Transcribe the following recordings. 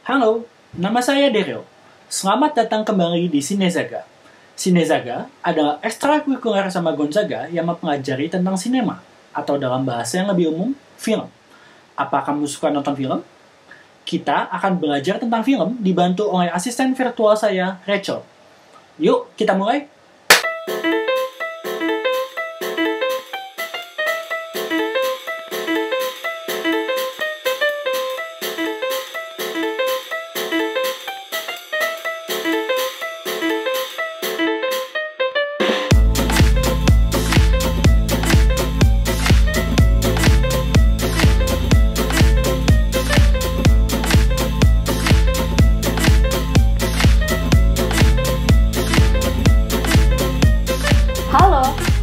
Halo, nama saya Daryl. Selamat datang kembali di Cinezaga. Cinezaga adalah ekstrakurikuler sama Gonzaga yang mempelajari tentang sinema, atau dalam bahasa yang lebih umum, film. Apa kamu suka nonton film? Kita akan belajar tentang film dibantu oleh asisten virtual saya, Rachel. Yuk, kita mulai!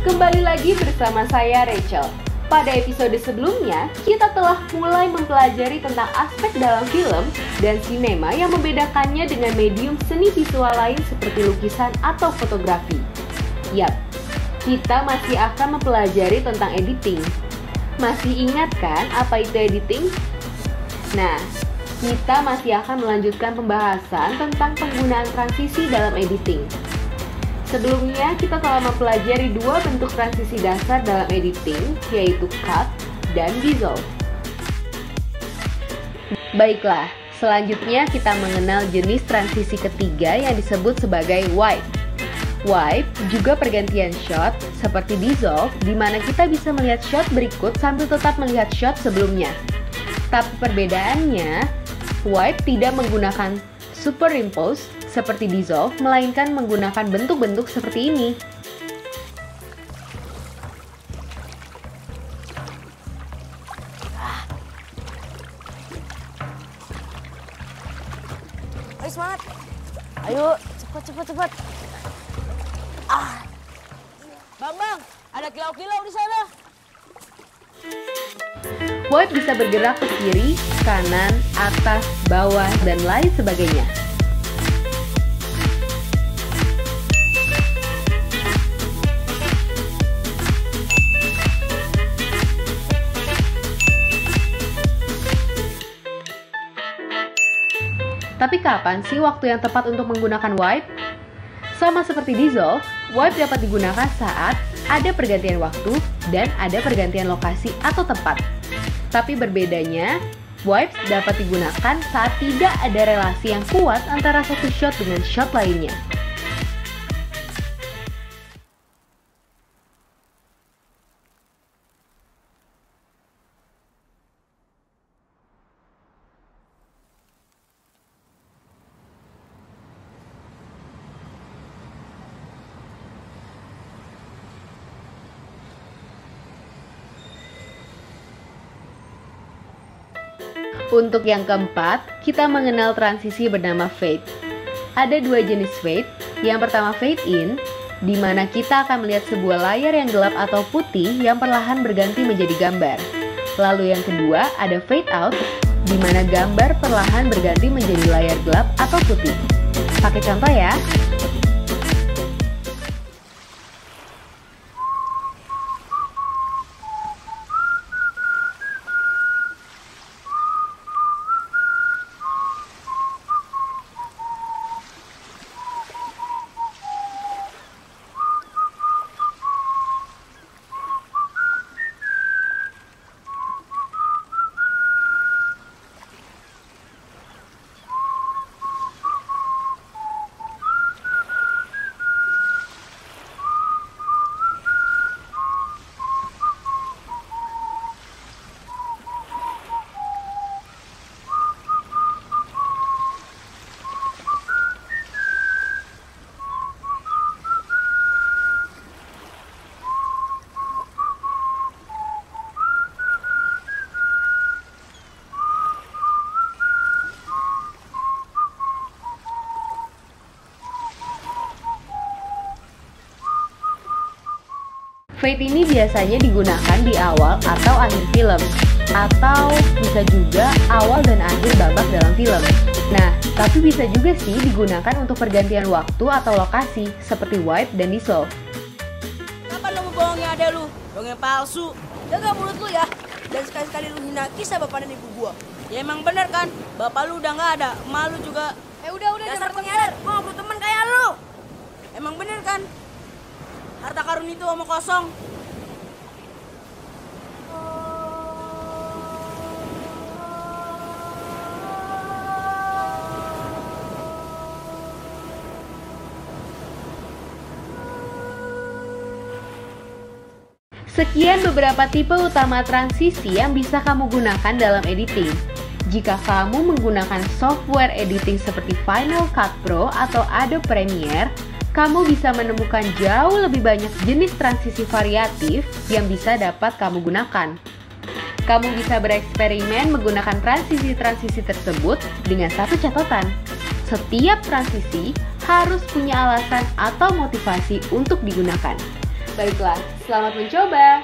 Kembali lagi bersama saya Rachel. Pada episode sebelumnya, kita telah mulai mempelajari tentang aspek dalam film dan sinema yang membedakannya dengan medium seni visual lain seperti lukisan atau fotografi. Yap, kita masih akan mempelajari tentang editing. Masih ingat kan apa itu editing? Nah, kita masih akan melanjutkan pembahasan tentang penggunaan transisi dalam editing. Sebelumnya, kita telah mempelajari dua bentuk transisi dasar dalam editing, yaitu cut dan dissolve. Baiklah, selanjutnya kita mengenal jenis transisi ketiga yang disebut sebagai wipe. Wipe juga pergantian shot seperti dissolve, di mana kita bisa melihat shot berikut sambil tetap melihat shot sebelumnya. Tapi perbedaannya, wipe tidak menggunakan superimpose seperti dissolve, melainkan menggunakan bentuk-bentuk seperti ini. Ayo semangat. Ayo, cepat. Bambang, ada kilau-kilau di sana. Wipe bisa bergerak ke kiri, kanan, atas, bawah, dan lain sebagainya. Tapi kapan sih waktu yang tepat untuk menggunakan wipe? Sama seperti dissolve, wipe dapat digunakan saat ada pergantian waktu dan ada pergantian lokasi atau tempat. Tapi berbedanya, wipe dapat digunakan saat tidak ada relasi yang kuat antara satu shot dengan shot lainnya. Untuk yang keempat, kita mengenal transisi bernama fade. Ada dua jenis fade. Yang pertama fade in, di mana kita akan melihat sebuah layar yang gelap atau putih yang perlahan berganti menjadi gambar. Lalu yang kedua ada fade out, di mana gambar perlahan berganti menjadi layar gelap atau putih. Pakai contoh ya. Fade ini biasanya digunakan di awal atau akhir film, atau bisa juga awal dan akhir babak dalam film. Nah, tapi bisa juga sih digunakan untuk pergantian waktu atau lokasi, seperti wipe dan dissolve. Kapan lo mau bohongin adek lu? Bohong yang palsu. Jaga mulut lu ya. Dan sekali-sekali lu hina kisah bapak dan ibu gua. Ya emang bener kan, bapak lu udah nggak ada, emak lu juga. Udah, Dasar pengkhianat, gua nggak perlu temen kayak lu. Emang bener kan, harta karun itu omong kosong. Sekian beberapa tipe utama transisi yang bisa kamu gunakan dalam editing. Jika kamu menggunakan software editing seperti Final Cut Pro atau Adobe Premiere, kamu bisa menemukan jauh lebih banyak jenis transisi variatif yang bisa dapat kamu gunakan. Kamu bisa bereksperimen menggunakan transisi-transisi tersebut dengan satu catatan. Setiap transisi harus punya alasan atau motivasi untuk digunakan. Baiklah, selamat mencoba!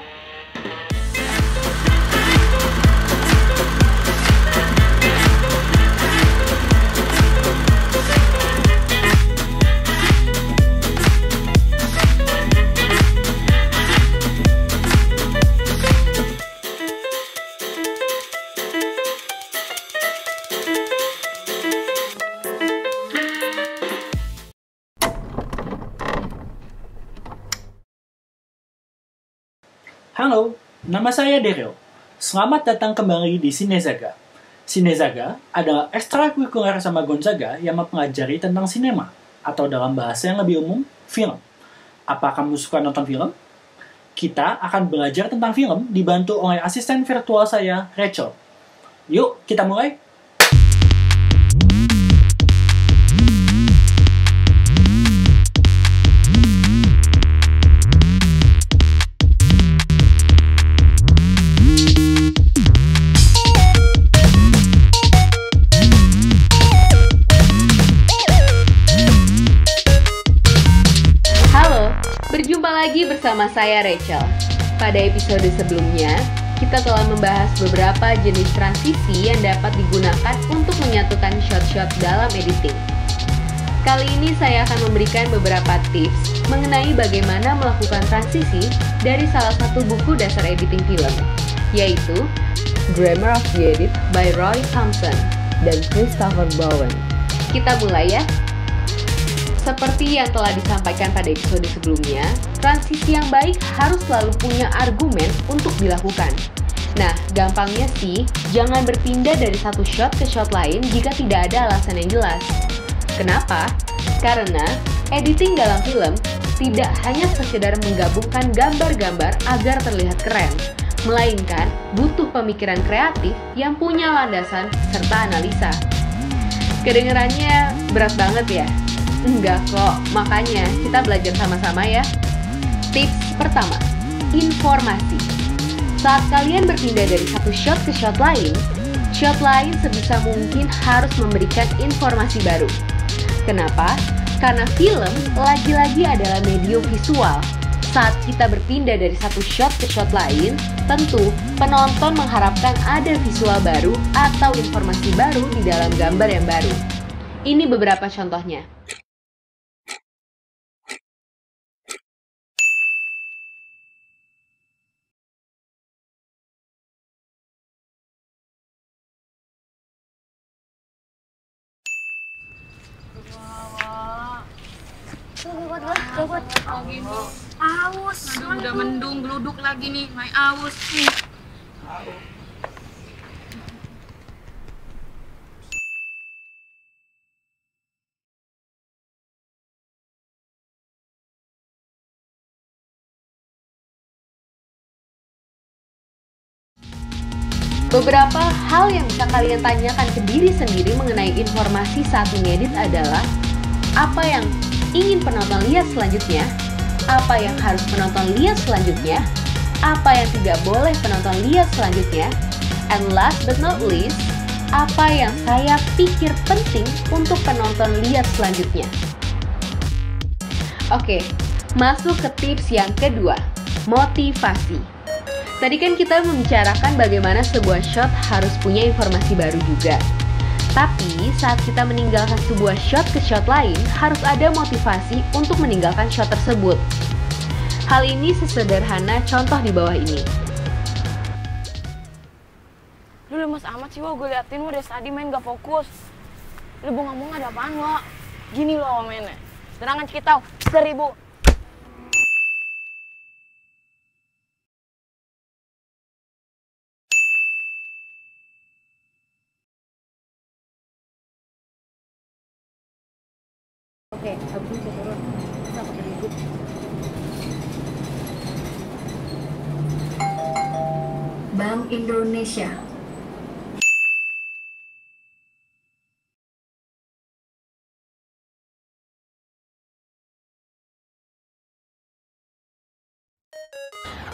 Halo, nama saya Daryl. Selamat datang kembali di Cinezaga. Cinezaga adalah ekstrakurikuler sama Gonzaga yang mempelajari tentang sinema, atau dalam bahasa yang lebih umum, film. Apa kamu suka nonton film? Kita akan belajar tentang film dibantu oleh asisten virtual saya, Rachel. Yuk, kita mulai! Berjumpa lagi bersama saya Rachel. Pada episode sebelumnya, kita telah membahas beberapa jenis transisi yang dapat digunakan untuk menyatukan shot-shot dalam editing. Kali ini saya akan memberikan beberapa tips mengenai bagaimana melakukan transisi dari salah satu buku dasar editing film, yaitu Grammar of the Edit by Roy Thompson dan Christopher Bowen. Kita mulai ya. Seperti yang telah disampaikan pada episode sebelumnya, transisi yang baik harus selalu punya argumen untuk dilakukan. Nah, gampangnya sih, jangan berpindah dari satu shot ke shot lain jika tidak ada alasan yang jelas. Kenapa? Karena editing dalam film tidak hanya sekedar menggabungkan gambar-gambar agar terlihat keren, melainkan butuh pemikiran kreatif yang punya landasan serta analisa. Kedengerannya berat banget ya? Enggak kok, makanya kita belajar sama-sama ya. Tips pertama, informasi. Saat kalian berpindah dari satu shot ke shot lain sebisa mungkin harus memberikan informasi baru. Kenapa? Karena film lagi-lagi adalah medium visual. Saat kita berpindah dari satu shot ke shot lain, tentu penonton mengharapkan ada visual baru atau informasi baru di dalam gambar yang baru. Ini beberapa contohnya. Coba lagi nih. Aus. Aduh, udah mendung, geluduk lagi nih. Mai aus nih. Beberapa hal yang bisa kalian tanyakan ke diri sendiri mengenai informasi saat mengedit adalah apa yang ingin penonton lihat selanjutnya, apa yang harus penonton lihat selanjutnya, apa yang tidak boleh penonton lihat selanjutnya, and last but not least, apa yang saya pikir penting untuk penonton lihat selanjutnya. Oke, masuk ke tips yang kedua, motivasi. Tadi kan kita membicarakan bagaimana sebuah shot harus punya informasi baru juga. Tapi saat kita meninggalkan sebuah shot ke shot lain, harus ada motivasi untuk meninggalkan shot tersebut. Hal ini sesederhana contoh di bawah ini. Lu lemes amat sih, Wak. Gue liatin Wak dari tadi main gak fokus. Lu bongong-bongong ada apaan, Wak? Gini loh mainnya. Serangan kita 1000. Oke, habis itu turun. Kita pakai ribut. Bank Indonesia.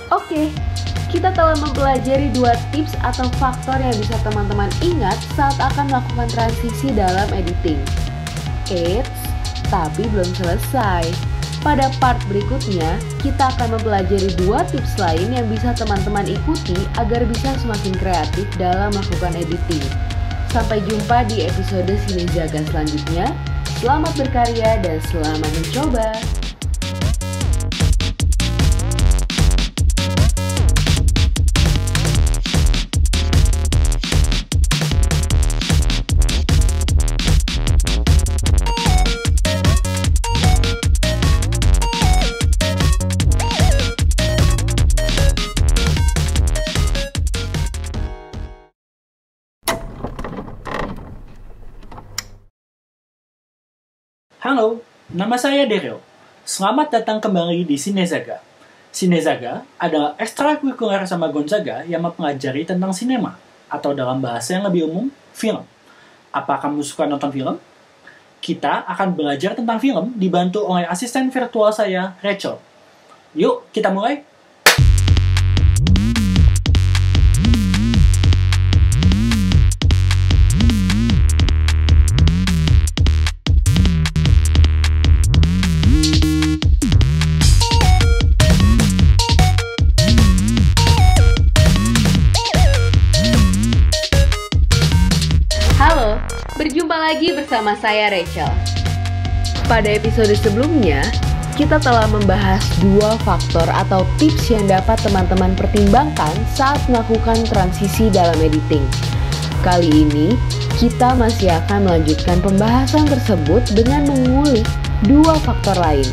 Oke, kita telah mempelajari 2 tips atau faktor yang bisa teman-teman ingat saat akan melakukan transisi dalam editing. Eits, tapi belum selesai. Pada part berikutnya, kita akan mempelajari 2 tips lain yang bisa teman-teman ikuti agar bisa semakin kreatif dalam melakukan editing. Sampai jumpa di episode Sinezaga selanjutnya. Selamat berkarya dan selamat mencoba. Halo, nama saya Daryl. Selamat datang kembali di Sinezaga. Sinezaga adalah ekstrakurikuler sama Gonzaga yang mempelajari tentang sinema, atau dalam bahasa yang lebih umum, film. Apa kamu suka nonton film? Kita akan belajar tentang film dibantu oleh asisten virtual saya, Rachel. Yuk, kita mulai! Halo, berjumpa lagi bersama saya Rachel. Pada episode sebelumnya, kita telah membahas 2 faktor atau tips yang dapat teman-teman pertimbangkan saat melakukan transisi dalam editing. Kali ini, kita masih akan melanjutkan pembahasan tersebut dengan mengulik 2 faktor lain.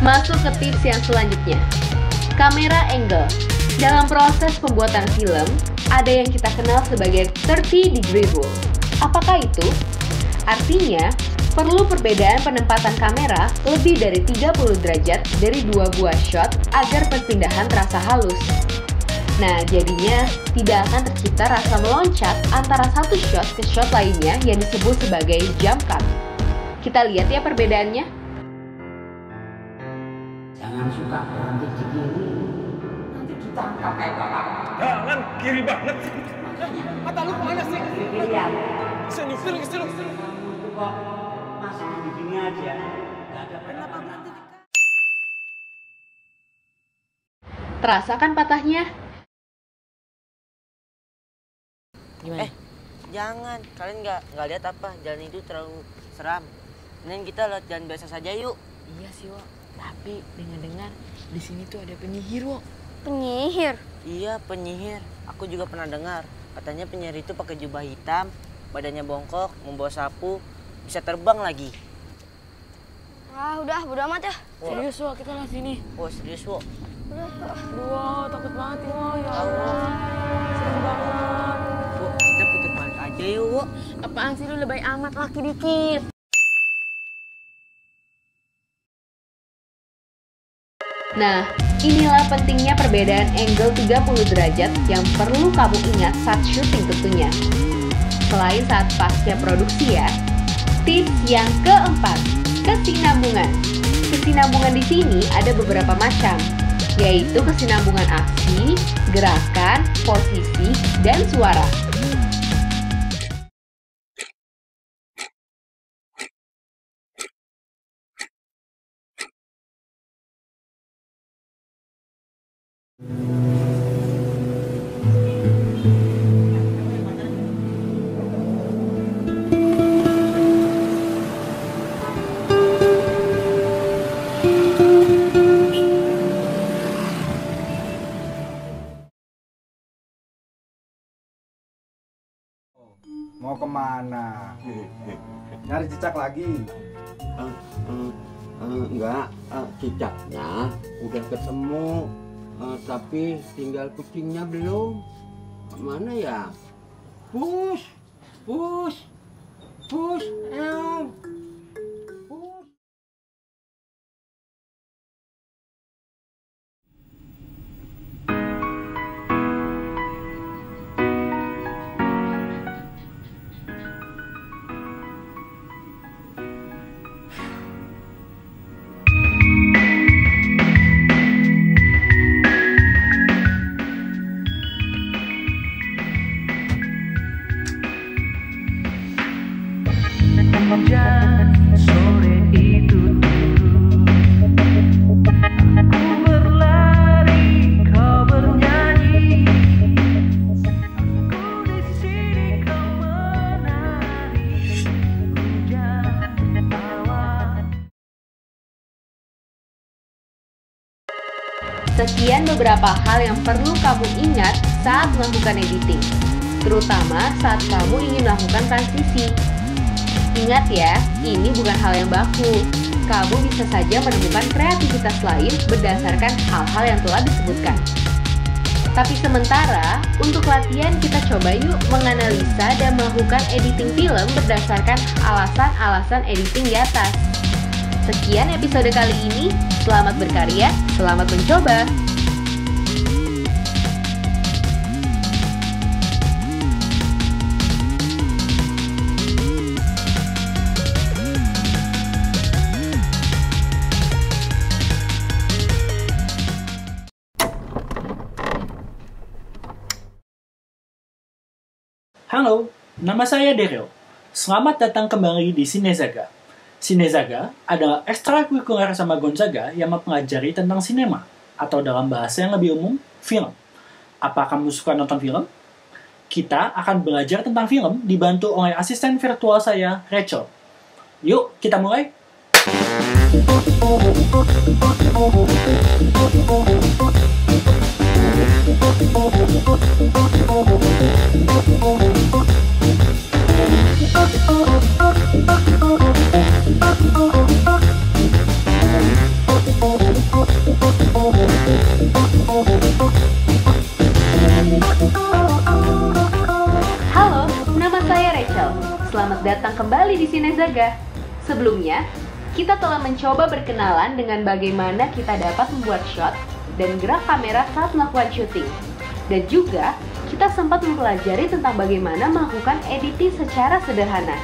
Masuk ke tips yang selanjutnya. Kamera angle. Dalam proses pembuatan film, ada yang kita kenal sebagai 30 degree rule. Apakah itu? Artinya, perlu perbedaan penempatan kamera lebih dari 30 derajat dari 2 buah shot agar perpindahan terasa halus. Nah, jadinya tidak akan tercipta rasa meloncat antara satu shot ke shot lainnya yang disebut sebagai jump cut. Kita lihat ya perbedaannya. Jangan suka berhenti di kiri, nanti kita angkat kayak bapak. Jangan kiri banget. Makanya Mata lu kemana sih? pilihan. Bisa nyupir ke situ. Kamu itu kok masih di sini aja, nggak ada Kenapa pendapat. berhenti di Terasa kan patahnya? Gimana? Jangan, kalian nggak lihat apa? Jalan itu terlalu seram. Mending kita lihat jalan biasa saja yuk. Iya sih, Wak. Tapi dengar-dengar di sini tuh ada penyihir, Wak. Penyihir? Iya, penyihir. Aku juga pernah dengar. Katanya penyihir itu pakai jubah hitam, badannya bongkok, membawa sapu, bisa terbang lagi. Ah, udah, bodo amat ya. Serius, Wak, kita lihat sini. Wah, serius, Wo. Wah, takut banget nih, Wak. Ya Allah. Serem banget. Wo, kita putar balik aja yuk, Wo. Apaan sih lu lebay amat, laki dikit. Nah, inilah pentingnya perbedaan angle 30 derajat yang perlu kamu ingat saat syuting tentunya. Selain saat pasca produksi ya. Tips yang keempat, kesinambungan. Kesinambungan di sini ada beberapa macam, yaitu kesinambungan aksi, gerakan, posisi, dan suara. Mau kemana? Nyari cicak lagi? Enggak, cicaknya udah ketemu, tapi tinggal kucingnya belum. Mana ya? Pus, pus, pus, eong. Pus. Sore itu aku berlari, kau bernyanyi. Aku di sini, kau menari. Hujan awan. Sekian beberapa hal yang perlu kamu ingat saat melakukan editing, terutama saat kamu ingin melakukan transisi. Ingat ya, ini bukan hal yang baku. Kamu bisa saja menemukan kreativitas lain berdasarkan hal-hal yang telah disebutkan. Tapi sementara, untuk latihan kita coba yuk menganalisa dan melakukan editing film berdasarkan alasan-alasan editing di atas. Sekian episode kali ini, selamat berkarya, selamat mencoba! Halo, nama saya Daryl. Selamat datang kembali di Sinezaga. Sinezaga adalah ekstrakurikuler sama Gonzaga yang mempelajari tentang sinema, atau dalam bahasa yang lebih umum, film. Apa kamu suka nonton film? Kita akan belajar tentang film dibantu oleh asisten virtual saya, Rachel. Yuk, kita mulai! Halo, nama saya Rachel. Selamat datang kembali di Sinezaga. Sebelumnya, kita telah mencoba berkenalan dengan bagaimana kita dapat membuat shot dan gerak kamera saat melakukan syuting. Dan juga, kita sempat mempelajari tentang bagaimana melakukan editing secara sederhana.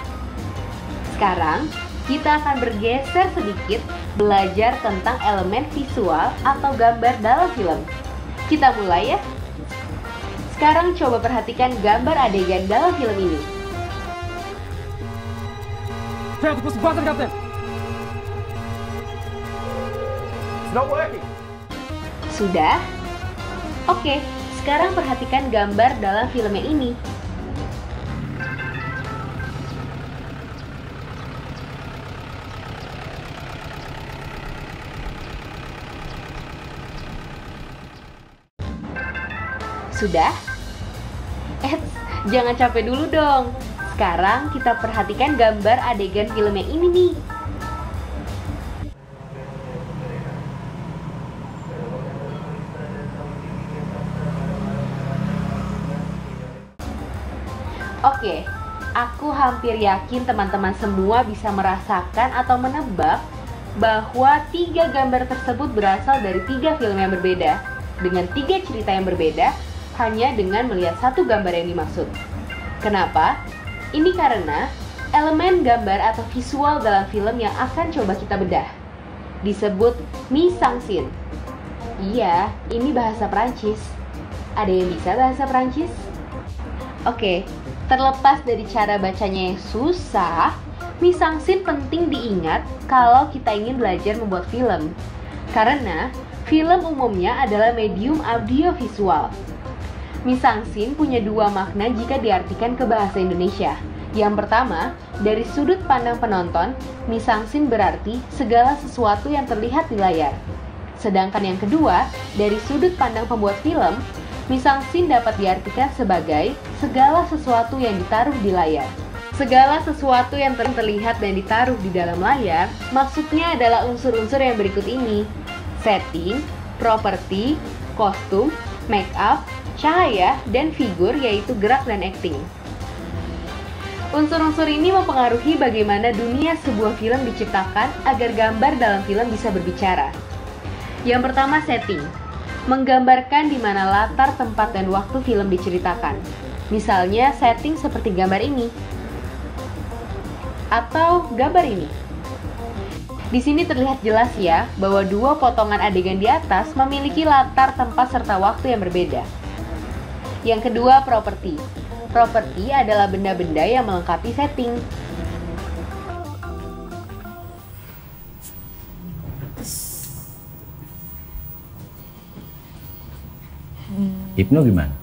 Sekarang, kita akan bergeser sedikit belajar tentang elemen visual atau gambar dalam film. Kita mulai ya. Sekarang coba perhatikan gambar adegan dalam film ini. Sudah? Oke, sekarang perhatikan gambar dalam filmnya ini. Sudah? Jangan capek dulu dong. Sekarang kita perhatikan gambar adegan filmnya ini nih. Oke, aku hampir yakin teman-teman semua bisa merasakan atau menebak bahwa 3 gambar tersebut berasal dari 3 film yang berbeda, dengan 3 cerita yang berbeda, hanya dengan melihat satu gambar yang dimaksud. Kenapa? Ini karena elemen gambar atau visual dalam film yang akan coba kita bedah disebut mise-en-scène. Iya, ini bahasa Prancis. Ada yang bisa bahasa Prancis? Oke, terlepas dari cara bacanya yang susah, mise-en-scène penting diingat kalau kita ingin belajar membuat film. Karena film umumnya adalah medium audiovisual. Mise-en-scène punya 2 makna jika diartikan ke bahasa Indonesia. Yang pertama, dari sudut pandang penonton, mise-en-scène berarti segala sesuatu yang terlihat di layar. Sedangkan yang kedua, dari sudut pandang pembuat film, Mise-en-scene dapat diartikan sebagai segala sesuatu yang ditaruh di layar. Segala sesuatu yang terlihat dan ditaruh di dalam layar, maksudnya adalah unsur-unsur yang berikut ini: setting, properti, kostum, make up, cahaya, dan figur, yaitu gerak dan acting. Unsur-unsur ini mempengaruhi bagaimana dunia sebuah film diciptakan agar gambar dalam film bisa berbicara. Yang pertama, setting. Menggambarkan di mana latar, tempat, dan waktu film diceritakan. Misalnya, setting seperti gambar ini. Atau gambar ini. Di sini terlihat jelas ya, bahwa dua potongan adegan di atas memiliki latar, tempat, serta waktu yang berbeda. Yang kedua, properti. Properti adalah benda-benda yang melengkapi setting. Ibnu gimana?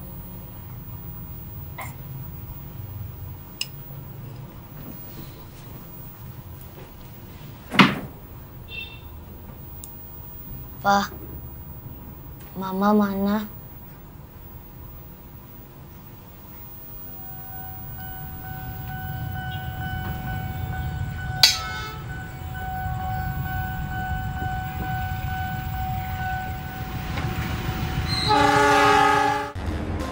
Pa, Mama mana?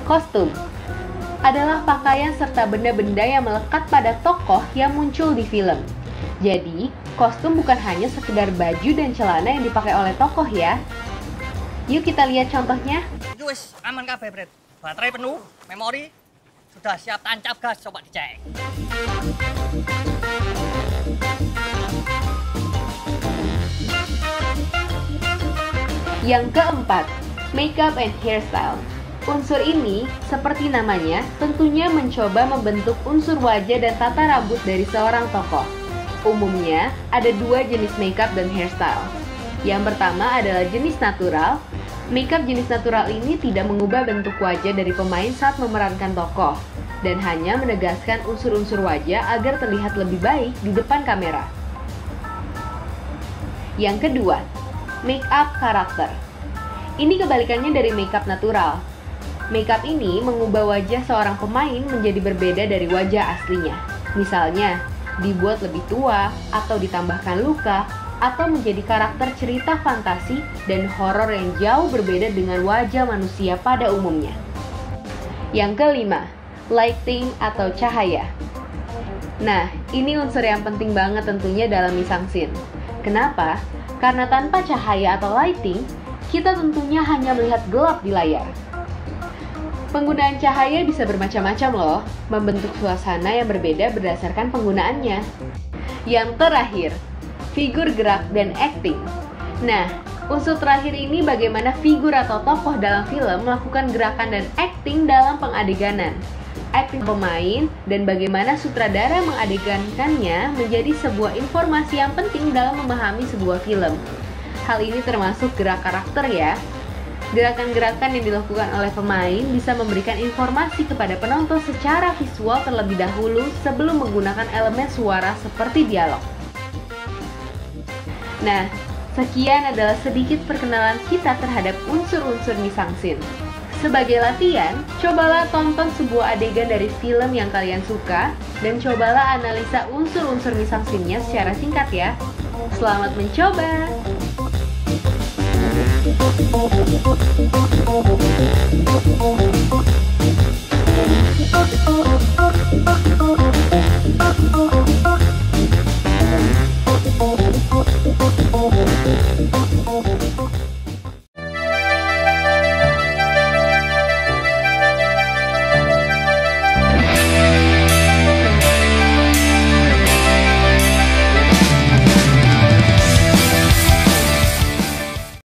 Kostum adalah pakaian serta benda-benda yang melekat pada tokoh yang muncul di film. Jadi, kostum bukan hanya sekedar baju dan celana yang dipakai oleh tokoh ya. Yuk kita lihat contohnya. Wis aman kabeh, Bret. Baterai penuh, memori sudah siap tancap gas, coba dicek. Yang keempat, makeup and hairstyle. Unsur ini, seperti namanya, tentunya mencoba membentuk unsur wajah dan tata rambut dari seorang tokoh. Umumnya, ada dua jenis makeup dan hairstyle. Yang pertama adalah jenis natural. Makeup jenis natural ini tidak mengubah bentuk wajah dari pemain saat memerankan tokoh, dan hanya menegaskan unsur-unsur wajah agar terlihat lebih baik di depan kamera. Yang kedua, makeup karakter. Ini kebalikannya dari makeup natural. Makeup ini mengubah wajah seorang pemain menjadi berbeda dari wajah aslinya. Misalnya, dibuat lebih tua, atau ditambahkan luka, atau menjadi karakter cerita fantasi dan horor yang jauh berbeda dengan wajah manusia pada umumnya. Yang kelima, lighting atau cahaya. Nah, ini unsur yang penting banget tentunya dalam mise-en-scene. Kenapa? Karena tanpa cahaya atau lighting, kita tentunya hanya melihat gelap di layar. Penggunaan cahaya bisa bermacam-macam loh, membentuk suasana yang berbeda berdasarkan penggunaannya. Yang terakhir, figur gerak dan acting. Nah, unsur terakhir ini bagaimana figur atau tokoh dalam film melakukan gerakan dan acting dalam pengadeganan. Acting pemain dan bagaimana sutradara mengadegankannya menjadi sebuah informasi yang penting dalam memahami sebuah film. Hal ini termasuk gerak karakter ya. Gerakan-gerakan yang dilakukan oleh pemain bisa memberikan informasi kepada penonton secara visual terlebih dahulu sebelum menggunakan elemen suara seperti dialog. Nah, sekian adalah sedikit perkenalan kita terhadap unsur-unsur mise-en-scene. Sebagai latihan, cobalah tonton sebuah adegan dari film yang kalian suka dan cobalah analisa unsur-unsur mise-en-scene-nya secara singkat ya. Selamat mencoba! Oh,